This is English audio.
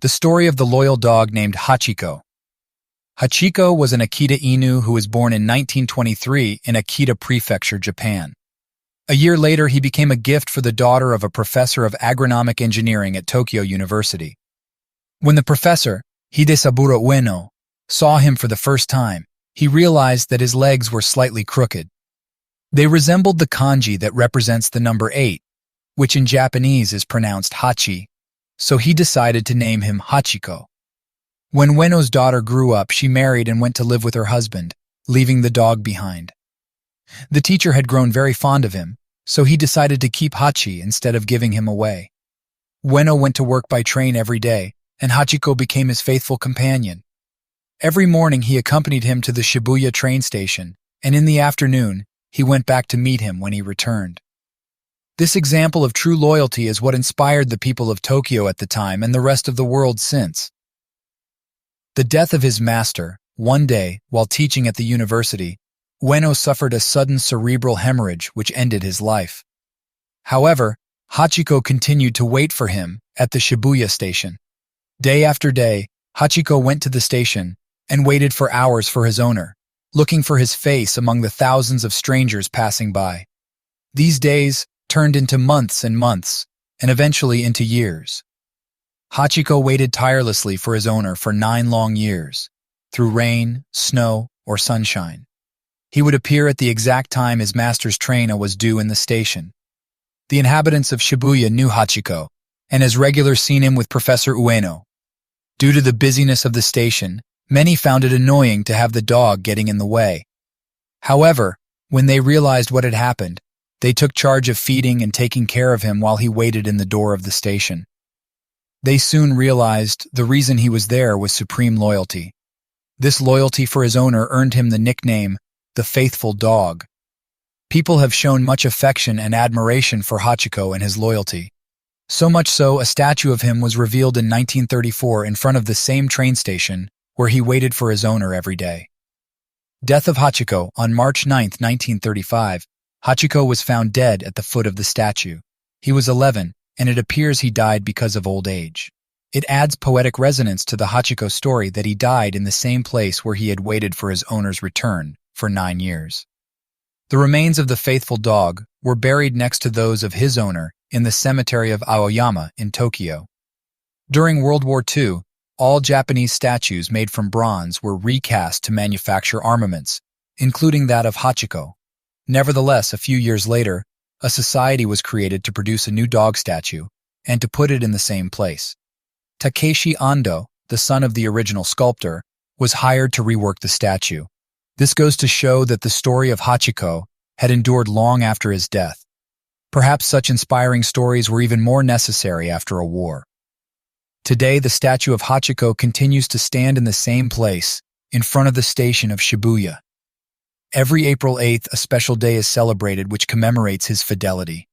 The story of the loyal dog named Hachiko. Hachiko was an Akita Inu who was born in 1923 in Akita Prefecture, Japan. A year later, he became a gift for the daughter of a professor of agronomic engineering at Tokyo University. When the professor, Hidesaburo Ueno, saw him for the first time, he realized that his legs were slightly crooked. They resembled the kanji that represents the number 8, which in Japanese is pronounced hachi, so he decided to name him Hachiko. When Ueno's daughter grew up, she married and went to live with her husband, leaving the dog behind. The teacher had grown very fond of him, so he decided to keep Hachi instead of giving him away. Ueno went to work by train every day, and Hachiko became his faithful companion. Every morning he accompanied him to the Shibuya train station, and in the afternoon, he went back to meet him when he returned. This example of true loyalty is what inspired the people of Tokyo at the time and the rest of the world since. The death of his master, one day, while teaching at the university, Ueno suffered a sudden cerebral hemorrhage which ended his life. However, Hachiko continued to wait for him at the Shibuya station. Day after day, Hachiko went to the station and waited for hours for his owner, looking for his face among the thousands of strangers passing by. These days turned into months and months, and eventually into years. Hachiko waited tirelessly for his owner for 9 long years, through rain, snow, or sunshine. He would appear at the exact time his master's train was due in the station. The inhabitants of Shibuya knew Hachiko, and as regulars seen him with Professor Ueno. Due to the busyness of the station, many found it annoying to have the dog getting in the way. However, when they realized what had happened, they took charge of feeding and taking care of him while he waited in the door of the station. They soon realized the reason he was there was supreme loyalty. This loyalty for his owner earned him the nickname, the Faithful Dog. People have shown much affection and admiration for Hachiko and his loyalty. So much so, a statue of him was revealed in 1934 in front of the same train station where he waited for his owner every day. Death of Hachiko. On March 9, 1935, Hachiko was found dead at the foot of the statue. He was 11, and it appears he died because of old age. It adds poetic resonance to the Hachiko story that he died in the same place where he had waited for his owner's return for 9 years. The remains of the faithful dog were buried next to those of his owner in the cemetery of Aoyama in Tokyo. During World War II, all Japanese statues made from bronze were recast to manufacture armaments, including that of Hachiko. Nevertheless, a few years later, a society was created to produce a new dog statue and to put it in the same place. Takeshi Ando, the son of the original sculptor, was hired to rework the statue. This goes to show that the story of Hachiko had endured long after his death. Perhaps such inspiring stories were even more necessary after a war. Today, the statue of Hachiko continues to stand in the same place, in front of the station of Shibuya. Every April 8th, a special day is celebrated which commemorates his fidelity.